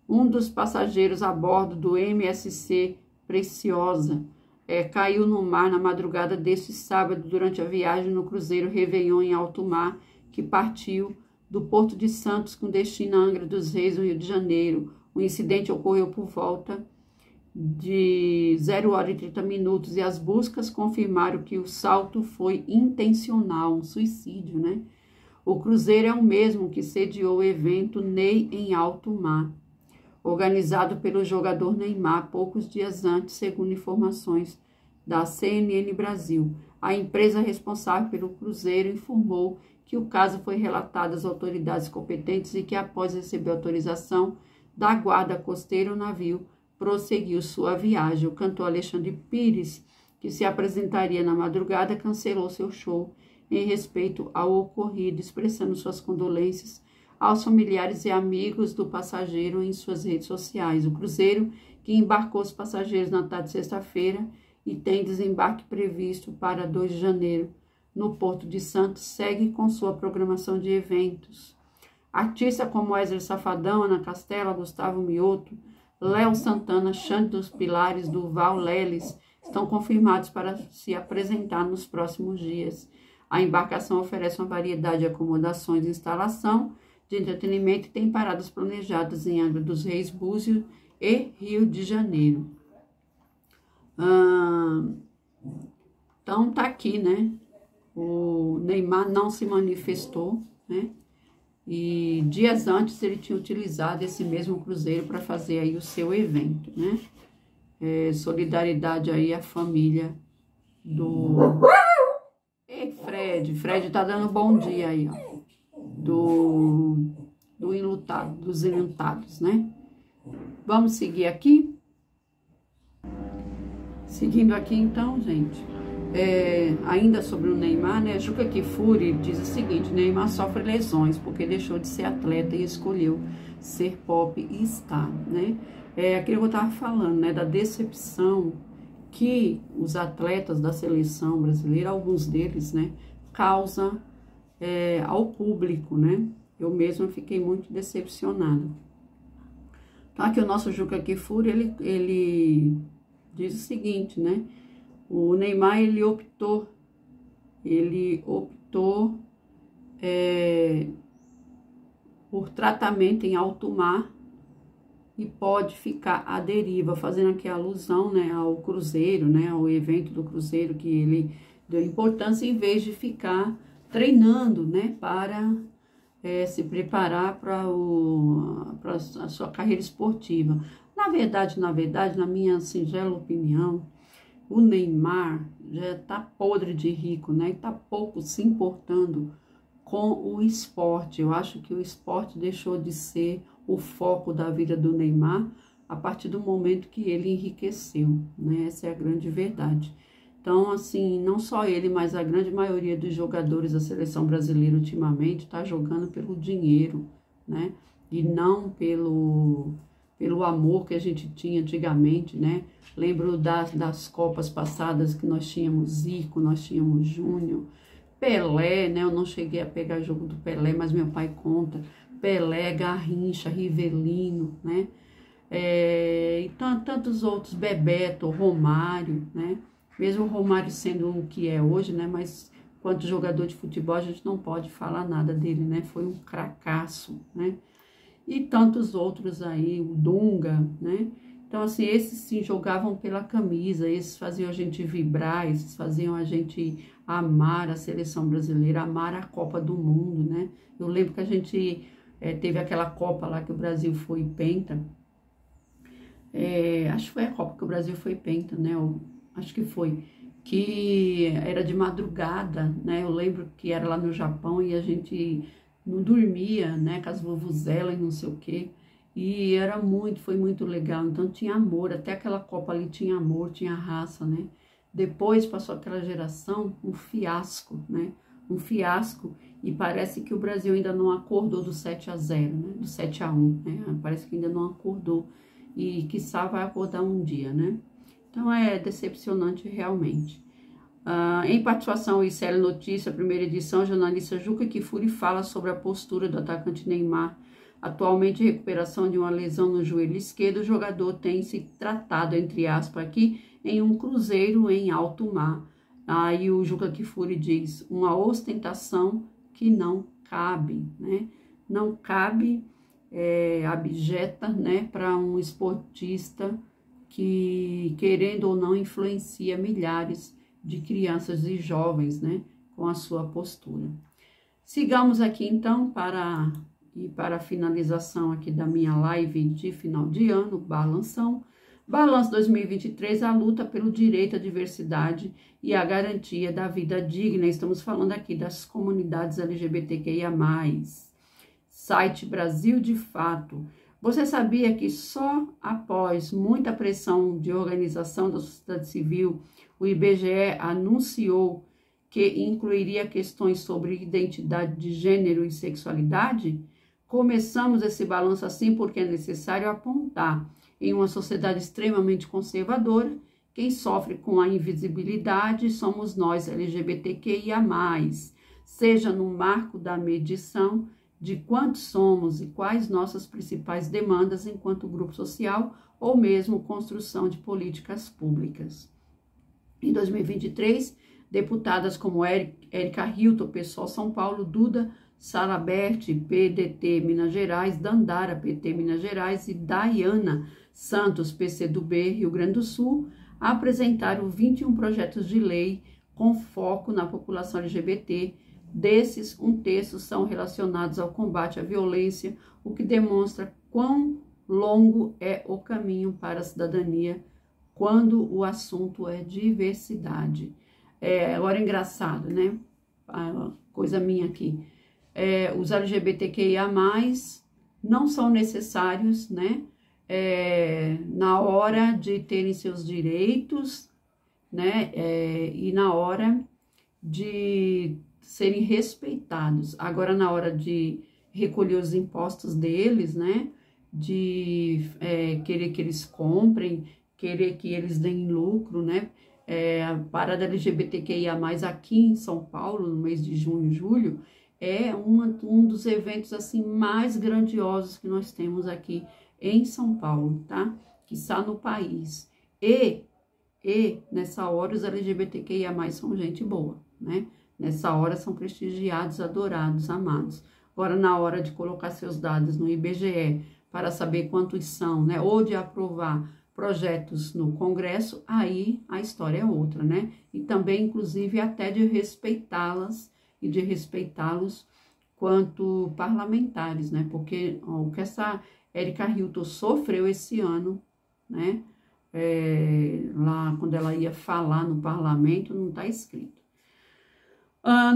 Um dos passageiros a bordo do MSC Preciosa caiu no mar na madrugada deste sábado durante a viagem no cruzeiro Réveillon em alto mar, que partiu do Porto de Santos com destino a Angra dos Reis, no Rio de Janeiro. O incidente ocorreu por volta de 0h30 e as buscas confirmaram que o salto foi intencional, um suicídio, né? O cruzeiro é o mesmo que sediou o evento Ney em alto mar, organizado pelo jogador Neymar poucos dias antes, segundo informações da CNN Brasil. A empresa responsável pelo cruzeiro informou que o caso foi relatado às autoridades competentes e que, após receber autorização da guarda costeira, o navio prosseguiu sua viagem. O cantor Alexandre Pires, que se apresentaria na madrugada, cancelou seu show em respeito ao ocorrido, expressando suas condolências aos familiares e amigos do passageiro em suas redes sociais. O cruzeiro, que embarcou os passageiros na tarde de sexta-feira e tem desembarque previsto para 2 de janeiro no Porto de Santos, segue com sua programação de eventos. Artistas como Wesley Safadão, Ana Castela, Gustavo Mioto, Léo Santana, Xande dos Pilares, Durval Leles estão confirmados para se apresentar nos próximos dias. A embarcação oferece uma variedade de acomodações e instalação de entretenimento e tem paradas planejadas em Angra dos Reis, Búzios e Rio de Janeiro. Então tá aqui, né? O Neymar não se manifestou, né? E dias antes ele tinha utilizado esse mesmo cruzeiro para fazer aí o seu evento, né? Solidariedade aí à família do... Ei, Fred tá dando bom dia aí, ó. Dos enlutados, né? Vamos seguir aqui? Seguindo aqui, então, gente, ainda sobre o Neymar, né? Juca Kfouri diz o seguinte: Neymar sofre lesões porque deixou de ser atleta e escolheu ser pop e star, né? Aquilo que eu tava falando, né? Da decepção que os atletas da seleção brasileira, alguns deles, né? Causam ao público, né? Eu mesma fiquei muito decepcionada. Então, aqui o nosso Juca Kfouri, ele diz o seguinte, né? O Neymar, ele optou por tratamento em alto mar e pode ficar à deriva, fazendo aqui alusão, né, ao cruzeiro, né, ao evento do cruzeiro que ele deu importância, em vez de ficar treinando, né, para se preparar para a sua carreira esportiva. Na verdade, na minha singela opinião, o Neymar já está podre de rico, né? E está pouco se importando com o esporte. Eu acho que o esporte deixou de ser o foco da vida do Neymar a partir do momento que ele enriqueceu, né? Essa é a grande verdade. Então, assim, não só ele, mas a grande maioria dos jogadores da seleção brasileira ultimamente está jogando pelo dinheiro, né? E não pelo amor que a gente tinha antigamente, né? Lembro das Copas passadas que nós tínhamos Zico, nós tínhamos Júnior, Pelé, né? Eu não cheguei a pegar jogo do Pelé, mas meu pai conta. Pelé, Garrincha, Rivelino, né? E tantos outros, Bebeto, Romário, né? Mesmo o Romário sendo o que é hoje, né? Mas quanto jogador de futebol, a gente não pode falar nada dele, né? Foi um cracaço, né? E tantos outros aí, o Dunga, né? Então, assim, esses sim jogavam pela camisa, esses faziam a gente vibrar, esses faziam a gente amar a seleção brasileira, amar a Copa do Mundo, né? Eu lembro que a gente teve aquela Copa lá que o Brasil foi penta, acho que foi a Copa que o Brasil foi penta, né? Acho que foi, que era de madrugada, né? Eu lembro que era lá no Japão e a gente não dormia, né? Com as vuvuzelas e não sei o quê. E foi muito legal. Então tinha amor, até aquela Copa ali tinha amor, tinha raça, né? Depois passou aquela geração, um fiasco, né? Um fiasco, e parece que o Brasil ainda não acordou do 7-0, né? Do 7-1, né? Parece que ainda não acordou. E quiçá vai acordar um dia, né? Então é decepcionante realmente. Em participação em Série Notícia, primeira edição, a jornalista Juca Kfouri fala sobre a postura do atacante Neymar. Atualmente em recuperação de uma lesão no joelho esquerdo, o jogador tem se tratado, entre aspas, aqui, em um cruzeiro em alto mar. Aí o Juca Kfouri diz, uma ostentação que não cabe, né? Não cabe abjeta, né, para um esportista que, querendo ou não, influencia milhares de crianças e jovens, né, com a sua postura. Sigamos aqui, então, para a finalização aqui da minha live de final de ano, balanção. Balanço 2023, a luta pelo direito à diversidade e a garantia da vida digna. Estamos falando aqui das comunidades LGBTQIA+. Site Brasil de Fato. Você sabia que só após muita pressão de organização da sociedade civil, o IBGE anunciou que incluiria questões sobre identidade de gênero e sexualidade? Começamos esse balanço assim porque é necessário apontar, em uma sociedade extremamente conservadora, quem sofre com a invisibilidade somos nós LGBTQIA+, seja no marco da medição de quantos somos e quais nossas principais demandas enquanto grupo social ou mesmo construção de políticas públicas. Em 2023, deputadas como Érica Hilton, PSOL São Paulo, Duda Salabert, PDT Minas Gerais, Dandara, PT Minas Gerais e Dayana Santos, PCdoB, Rio Grande do Sul, apresentaram 21 projetos de lei com foco na população LGBT. Desses, um terço são relacionados ao combate à violência, o que demonstra quão longo é o caminho para a cidadania quando o assunto é diversidade. Agora é engraçado, né? A coisa minha aqui. Os LGBTQIA+, não são necessários, né? Na hora de terem seus direitos, né? E na hora de serem respeitados. Agora, na hora de recolher os impostos deles, né, de querer que eles comprem, querer que eles deem lucro, né, a parada LGBTQIA+, aqui em São Paulo, no mês de junho e julho, é um dos eventos, assim, mais grandiosos que nós temos aqui em São Paulo, tá? Que está no país. E nessa hora, os LGBTQIA+, são gente boa, né? Nessa hora são prestigiados, adorados, amados. Agora, na hora de colocar seus dados no IBGE para saber quantos são, né? Ou de aprovar projetos no Congresso, aí a história é outra, né? E também, inclusive, até de respeitá-las e de respeitá-los quanto parlamentares, né? Porque o que essa Érica Hilton sofreu esse ano, né? Lá, quando ela ia falar no parlamento, não está escrito.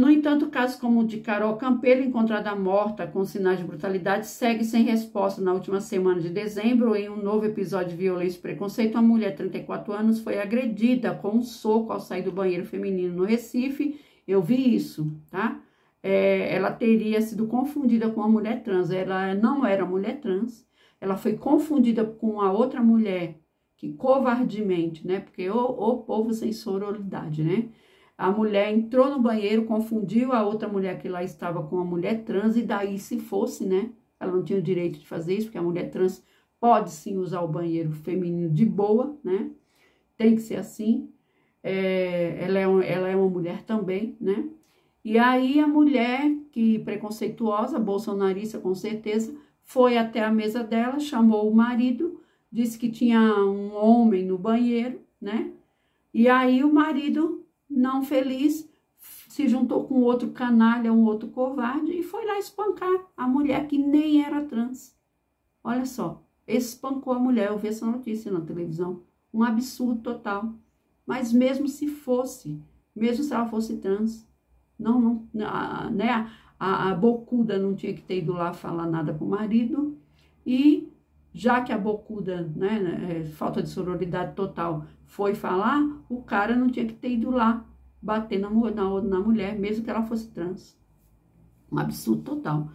No entanto, casos como o de Carol Campelo, encontrada morta com sinais de brutalidade, segue sem resposta. Na última semana de dezembro, em um novo episódio de violência e preconceito, uma mulher de 34 anos foi agredida com um soco ao sair do banheiro feminino no Recife. Eu vi isso, tá? Ela teria sido confundida com uma mulher trans. Ela não era mulher trans. Ela foi confundida com a outra mulher que covardemente, né? Porque o povo sem sororidade, né? A mulher entrou no banheiro, confundiu a outra mulher que lá estava com a mulher trans, e daí se fosse, né? Ela não tinha o direito de fazer isso, porque a mulher trans pode sim usar o banheiro feminino de boa, né? Tem que ser assim. Ela é uma mulher também, né? E aí a mulher, que preconceituosa, bolsonarista com certeza, foi até a mesa dela, chamou o marido, disse que tinha um homem no banheiro, né? E aí o marido, não feliz, se juntou com outro canalha, um outro covarde, e foi lá espancar a mulher que nem era trans. Olha só, espancou a mulher. Eu vi essa notícia na televisão. Um absurdo total. Mas mesmo se fosse, mesmo se ela fosse trans, a bocuda não tinha que ter ido lá falar nada pro marido. E já que a bocuda, né, falta de sororidade total, foi falar, o cara não tinha que ter ido lá bater na mulher, mesmo que ela fosse trans. Um absurdo total,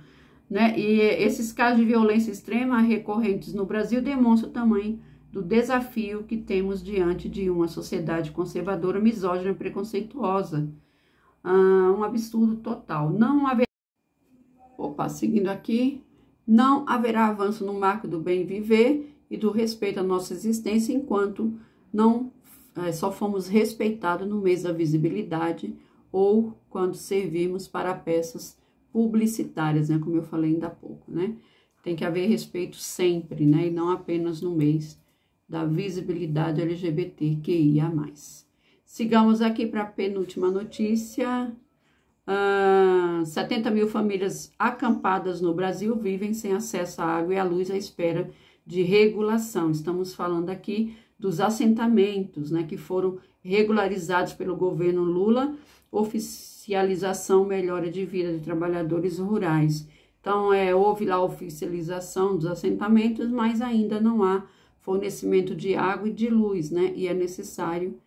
né? E esses casos de violência extrema recorrentes no Brasil demonstram o tamanho do desafio que temos diante de uma sociedade conservadora, misógina e preconceituosa. Um absurdo total. Não haverá... seguindo aqui. Não haverá avanço no marco do bem viver e do respeito à nossa existência enquanto não só fomos respeitados no mês da visibilidade ou quando servimos para peças publicitárias, né? Como eu falei ainda há pouco, né? Tem que haver respeito sempre, né? E não apenas no mês da visibilidade LGBTQIA+. Sigamos aqui para a penúltima notícia. 70 mil famílias acampadas no Brasil vivem sem acesso à água e à luz à espera de regulação. Estamos falando aqui dos assentamentos, né, que foram regularizados pelo governo Lula, oficialização melhora de vida de trabalhadores rurais. Então, houve lá a oficialização dos assentamentos, mas ainda não há fornecimento de água e de luz, né, e é necessário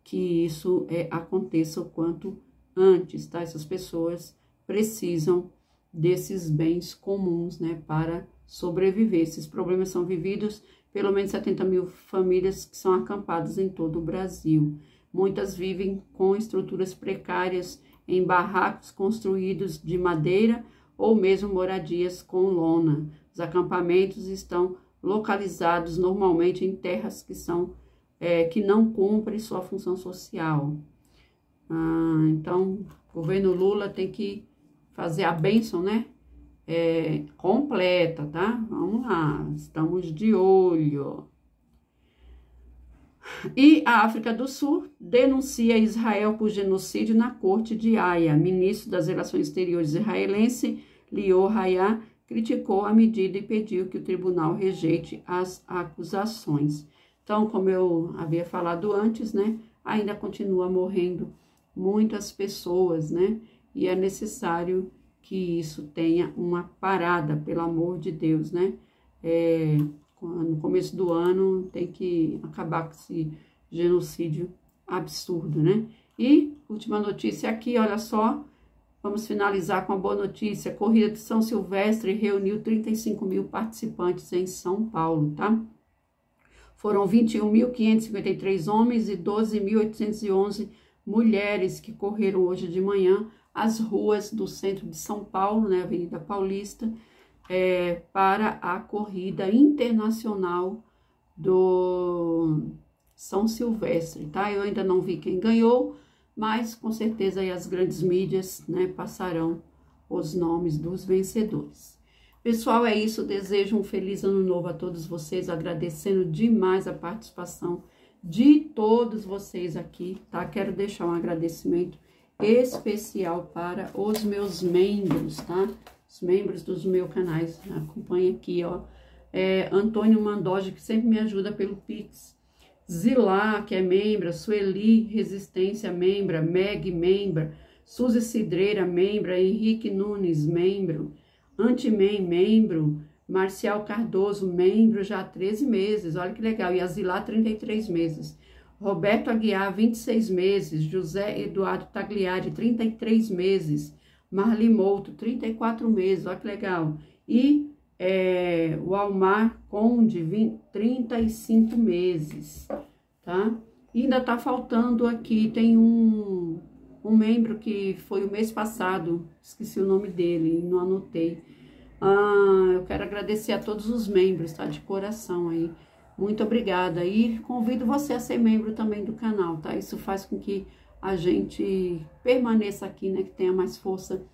que isso aconteça o quanto antes, tá? Essas pessoas precisam desses bens comuns, né, para sobreviver. Esses problemas são vividos pelo menos 70 mil famílias que são acampadas em todo o Brasil. Muitas vivem com estruturas precárias em barracos construídos de madeira ou mesmo moradias com lona. Os acampamentos estão localizados normalmente em terras que não cumprem sua função social. Então, o governo Lula tem que fazer a bênção, né? Completa, tá? Vamos lá, estamos de olho. E a África do Sul denuncia Israel por genocídio na Corte de Haia. Ministro das Relações Exteriores israelense, Lior Hayat, criticou a medida e pediu que o tribunal rejeite as acusações. Então, como eu havia falado antes, né? Ainda continua morrendo muitas pessoas, né? E é necessário que isso tenha uma parada, pelo amor de Deus, né? No começo do ano tem que acabar com esse genocídio absurdo, né? E última notícia aqui, olha só, vamos finalizar com a boa notícia. A Corrida de São Silvestre reuniu 35 mil participantes em São Paulo, tá? Foram 21.553 homens e 12.811 mulheres que correram hoje de manhã as ruas do centro de São Paulo, né, Avenida Paulista, para a corrida internacional do São Silvestre, tá? Eu ainda não vi quem ganhou, mas com certeza aí as grandes mídias, né, passarão os nomes dos vencedores. Pessoal, é isso. Desejo um feliz ano novo a todos vocês, agradecendo demais a participação de todos vocês aqui, tá? Quero deixar um agradecimento especial para os meus membros, tá? Os membros dos meus canais. Acompanhe aqui, ó. Antônio Mandoja, que sempre me ajuda pelo Pix. Zilá, que é membra. Sueli Resistência, membra. Meg, membra. Suzy Cidreira, membra. Henrique Nunes, membro. Antimen, membro. Marcial Cardoso, membro já há 13 meses. Olha que legal. E a Zilá, 33 meses. Roberto Aguiar, 26 meses. José Eduardo Tagliari, 33 meses. Marli Mouto, 34 meses. Olha que legal. E o Almar Conde, 35 meses. Tá? E ainda tá faltando aqui. Tem um um membro que foi o mês passado, esqueci o nome dele, não anotei. Eu quero agradecer a todos os membros, tá? De coração aí. Muito obrigada. E convido você a ser membro também do canal, tá? Isso faz com que a gente permaneça aqui, né? Que tenha mais força,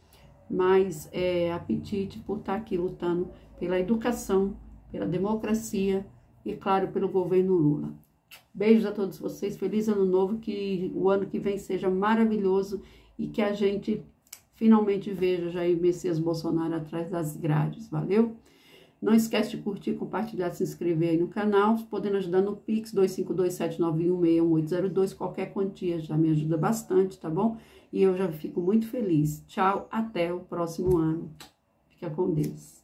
mais apetite por estar aqui lutando pela educação, pela democracia e, claro, pelo governo Lula. Beijos a todos vocês, feliz ano novo, que o ano que vem seja maravilhoso e que a gente finalmente veja Jair Messias Bolsonaro atrás das grades, valeu? Não esquece de curtir, compartilhar, se inscrever aí no canal, podendo ajudar no Pix 252791611802, qualquer quantia já me ajuda bastante, tá bom? E eu já fico muito feliz. Tchau, até o próximo ano. Fica com Deus.